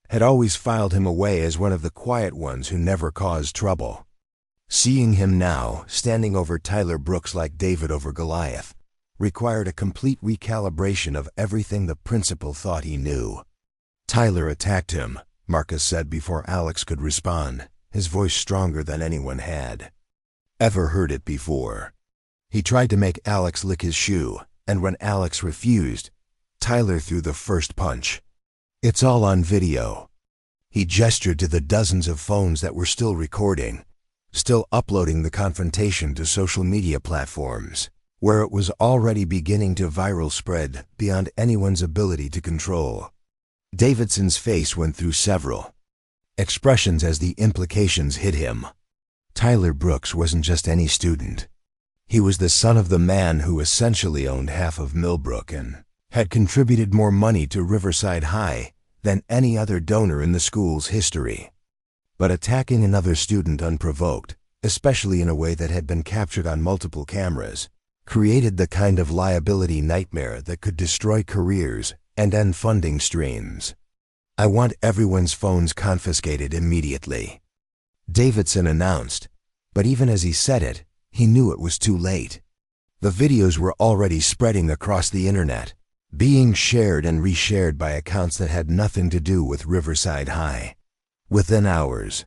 had always filed him away as one of the quiet ones who never caused trouble. Seeing him now, standing over Tyler Brooks like David over Goliath, required a complete recalibration of everything the principal thought he knew. "Tyler attacked him," Marcus said before Alex could respond, his voice stronger than anyone had ever heard it before. He tried to make Alex lick his shoe, and when Alex refused, Tyler threw the first punch. "It's all on video." He gestured to the dozens of phones that were still recording, still uploading the confrontation to social media platforms, where it was already beginning to viral spread beyond anyone's ability to control. Davidson's face went through several expressions as the implications hit him. Tyler Brooks wasn't just any student. He was the son of the man who essentially owned half of Millbrook and had contributed more money to Riverside High than any other donor in the school's history. But attacking another student unprovoked, especially in a way that had been captured on multiple cameras, created the kind of liability nightmare that could destroy careers and end funding streams. "I want everyone's phones confiscated immediately," Davidson announced, but even as he said it, he knew it was too late. The videos were already spreading across the internet, being shared and reshared by accounts that had nothing to do with Riverside High. Within hours,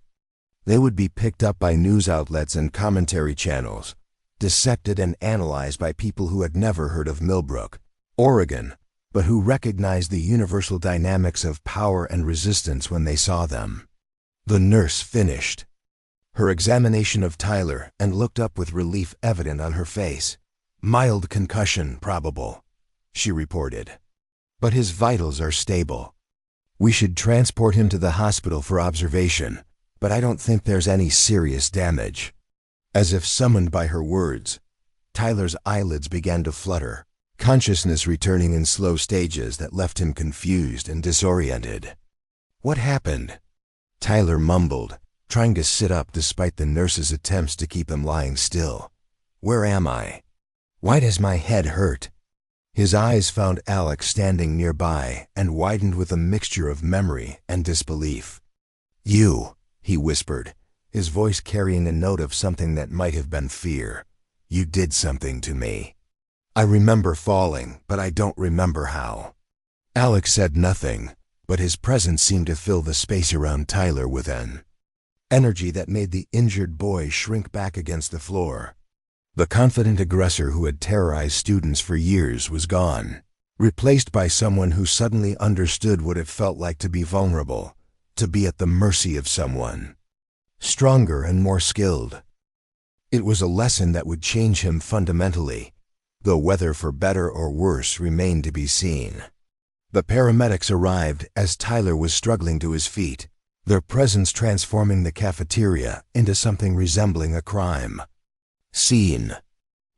they would be picked up by news outlets and commentary channels, dissected and analyzed by people who had never heard of Millbrook, Oregon, but who recognized the universal dynamics of power and resistance when they saw them. The nurse finished her examination of Tyler and looked up with relief evident on her face. "Mild concussion probable," she reported, "but his vitals are stable. We should transport him to the hospital for observation, but I don't think there's any serious damage." As if summoned by her words, Tyler's eyelids began to flutter, consciousness returning in slow stages that left him confused and disoriented. "What happened?" Tyler mumbled, trying to sit up despite the nurse's attempts to keep him lying still. "Where am I? Why does my head hurt?" His eyes found Alex standing nearby and widened with a mixture of memory and disbelief. "You," he whispered, his voice carrying a note of something that might have been fear. "You did something to me. I remember falling, but I don't remember how." Alex said nothing, but his presence seemed to fill the space around Tyler with an energy that made the injured boy shrink back against the floor. The confident aggressor who had terrorized students for years was gone, replaced by someone who suddenly understood what it felt like to be vulnerable, to be at the mercy of someone stronger and more skilled. It was a lesson that would change him fundamentally, though whether for better or worse remained to be seen. The paramedics arrived as Tyler was struggling to his feet, their presence transforming the cafeteria into something resembling a crime scene.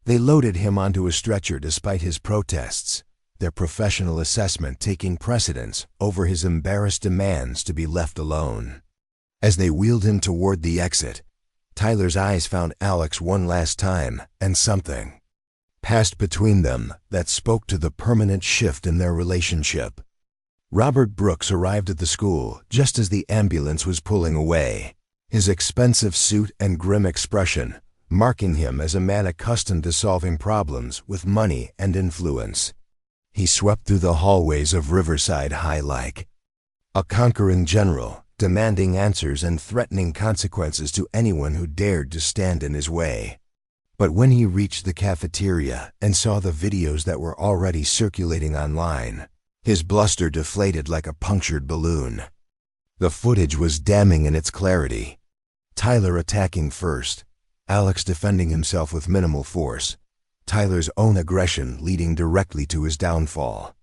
They loaded him onto a stretcher despite his protests, their professional assessment taking precedence over his embarrassed demands to be left alone. As they wheeled him toward the exit, Tyler's eyes found Alex one last time, and something passed between them that spoke to the permanent shift in their relationship. Robert Brooks arrived at the school just as the ambulance was pulling away, his expensive suit and grim expression marking him as a man accustomed to solving problems with money and influence. He swept through the hallways of Riverside High like a conquering general, demanding answers and threatening consequences to anyone who dared to stand in his way. But when he reached the cafeteria and saw the videos that were already circulating online, his bluster deflated like a punctured balloon. The footage was damning in its clarity. Tyler attacking first, Alex defending himself with minimal force, Tyler's own aggression leading directly to his downfall.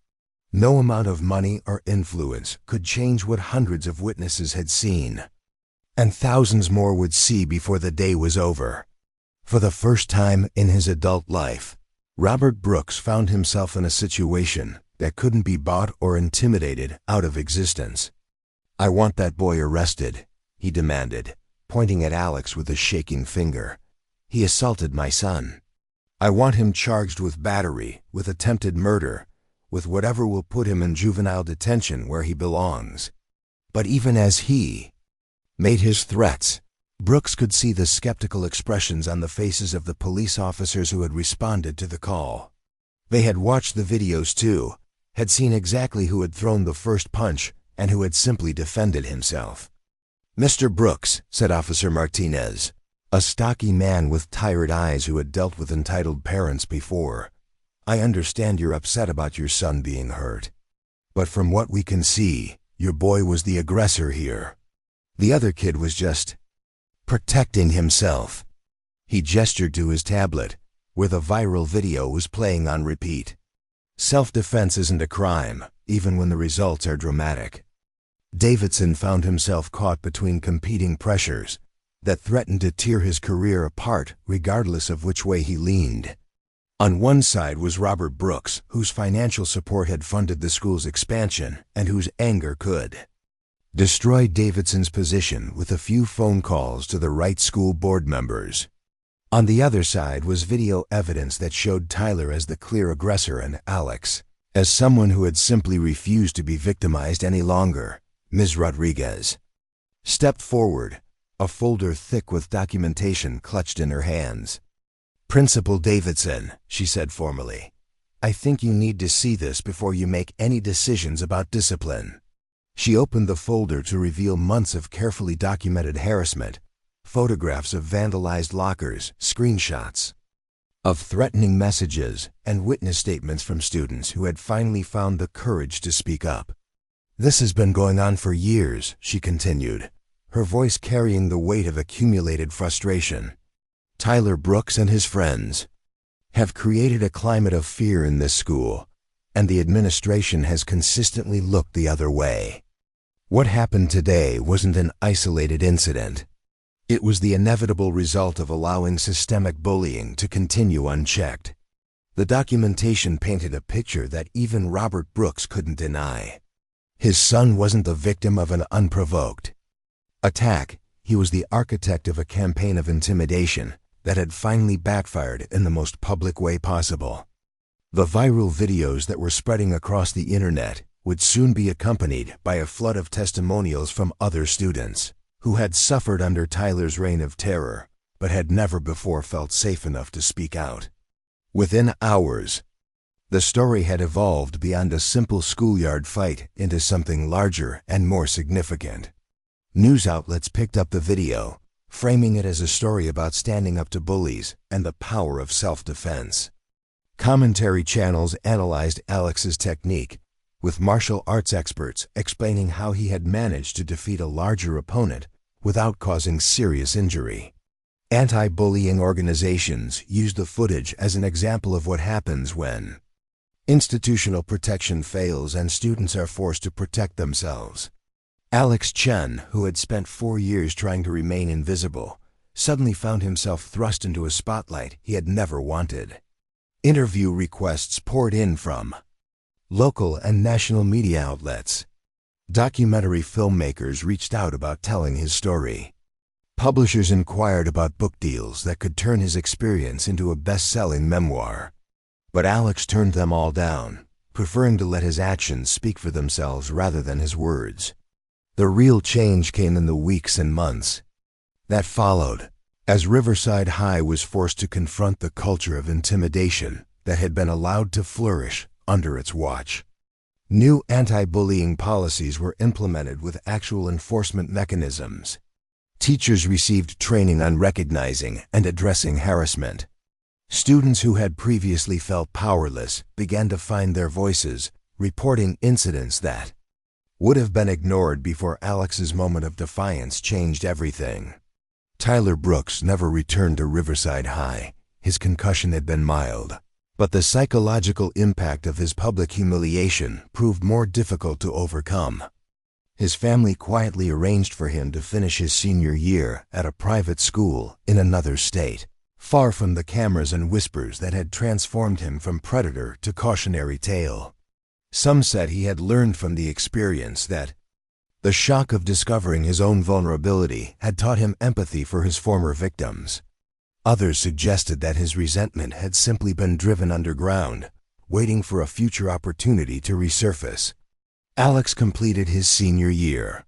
No amount of money or influence could change what hundreds of witnesses had seen, and thousands more would see before the day was over. For the first time in his adult life, Robert Brooks found himself in a situation that couldn't be bought or intimidated out of existence. "I want that boy arrested," he demanded, pointing at Alex with a shaking finger. "He assaulted my son. I want him charged with battery, with attempted murder, with whatever will put him in juvenile detention where he belongs." But even as he made his threats, Brooks could see the skeptical expressions on the faces of the police officers who had responded to the call. They had watched the videos too, had seen exactly who had thrown the first punch and who had simply defended himself. "Mr. Brooks," said Officer Martinez, a stocky man with tired eyes who had dealt with entitled parents before, "I understand you're upset about your son being hurt. But from what we can see, your boy was the aggressor here. The other kid was just protecting himself." He gestured to his tablet, where the viral video was playing on repeat. Self-defense isn't a crime, even when the results are dramatic. Davidson found himself caught between competing pressures that threatened to tear his career apart regardless of which way he leaned. On one side was Robert Brooks, whose financial support had funded the school's expansion and whose anger could destroy Davidson's position with a few phone calls to the right school board members. On the other side was video evidence that showed Tyler as the clear aggressor and Alex as someone who had simply refused to be victimized any longer. Ms. Rodriguez stepped forward, a folder thick with documentation clutched in her hands. "Principal Davidson," she said formally, "I think you need to see this before you make any decisions about discipline." She opened the folder to reveal months of carefully documented harassment, photographs of vandalized lockers, screenshots of threatening messages, and witness statements from students who had finally found the courage to speak up. "This has been going on for years," she continued, her voice carrying the weight of accumulated frustration. "Tyler Brooks and his friends have created a climate of fear in this school, and the administration has consistently looked the other way. What happened today wasn't an isolated incident. It was the inevitable result of allowing systemic bullying to continue unchecked." The documentation painted a picture that even Robert Brooks couldn't deny. His son wasn't the victim of an unprovoked attack. He was the architect of a campaign of intimidation that had finally backfired in the most public way possible. The viral videos that were spreading across the internet would soon be accompanied by a flood of testimonials from other students who had suffered under Tyler's reign of terror, but had never before felt safe enough to speak out. Within hours, the story had evolved beyond a simple schoolyard fight into something larger and more significant. News outlets picked up the video, framing it as a story about standing up to bullies and the power of self-defense. Commentary channels analyzed Alex's technique, with martial arts experts explaining how he had managed to defeat a larger opponent without causing serious injury. Anti-bullying organizations used the footage as an example of what happens when institutional protection fails and students are forced to protect themselves. Chen, who had spent 4 years trying to remain invisible, suddenly found himself thrust into a spotlight he had never wanted. Interview requests poured in from local and national media outlets. Documentary filmmakers reached out about telling his story. Publishers inquired about book deals that could turn his experience into a best-selling memoir. But Alex turned them all down, preferring to let his actions speak for themselves rather than his words. The real change came in the weeks and months that followed, as Riverside High was forced to confront the culture of intimidation that had been allowed to flourish under its watch. New anti-bullying policies were implemented with actual enforcement mechanisms. Teachers received training on recognizing and addressing harassment. Students who had previously felt powerless began to find their voices, reporting incidents that would have been ignored before Alex's moment of defiance changed everything. Tyler Brooks never returned to Riverside High. His concussion had been mild, but the psychological impact of his public humiliation proved more difficult to overcome. His family quietly arranged for him to finish his senior year at a private school in another state, far from the cameras and whispers that had transformed him from predator to cautionary tale. Some said he had learned from the experience, that the shock of discovering his own vulnerability had taught him empathy for his former victims. Others suggested that his resentment had simply been driven underground, waiting for a future opportunity to resurface. Alex completed his senior year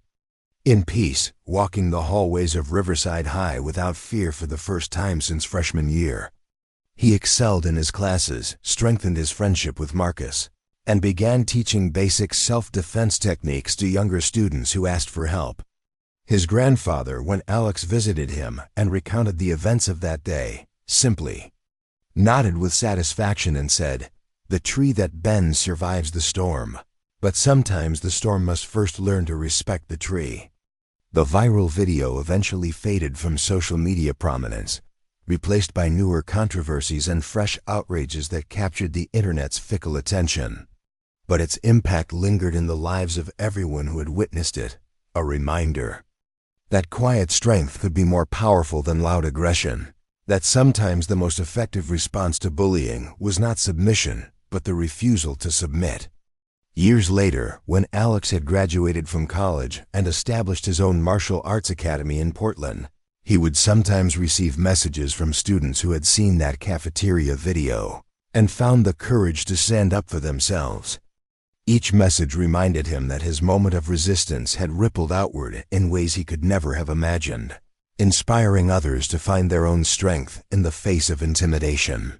in peace, walking the hallways of Riverside High without fear for the first time since freshman year. He excelled in his classes, strengthened his friendship with Marcus, and began teaching basic self-defense techniques to younger students who asked for help. His grandfather, when Alex visited him and recounted the events of that day, simply nodded with satisfaction and said, "The tree that bends survives the storm, but sometimes the storm must first learn to respect the tree." The viral video eventually faded from social media prominence, replaced by newer controversies and fresh outrages that captured the internet's fickle attention. But its impact lingered in the lives of everyone who had witnessed it, a reminder that quiet strength could be more powerful than loud aggression, that sometimes the most effective response to bullying was not submission, but the refusal to submit. Years later, when Alex had graduated from college and established his own martial arts academy in Portland, he would sometimes receive messages from students who had seen that cafeteria video and found the courage to stand up for themselves. Each message reminded him that his moment of resistance had rippled outward in ways he could never have imagined, inspiring others to find their own strength in the face of intimidation.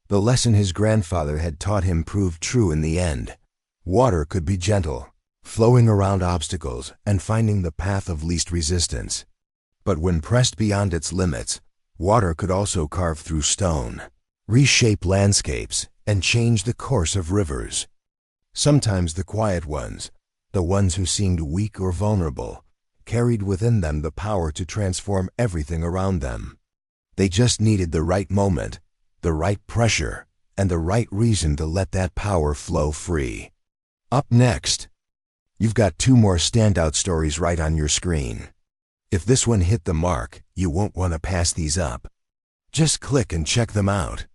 The lesson his grandfather had taught him proved true in the end. Water could be gentle, flowing around obstacles and finding the path of least resistance. But when pressed beyond its limits, water could also carve through stone, reshape landscapes, and change the course of rivers. Sometimes the quiet ones, the ones who seemed weak or vulnerable, carried within them the power to transform everything around them. They just needed the right moment, the right pressure, and the right reason to let that power flow free. Up next, you've got 2 more standout stories right on your screen. If this one hit the mark, you won't want to pass these up. Just click and check them out.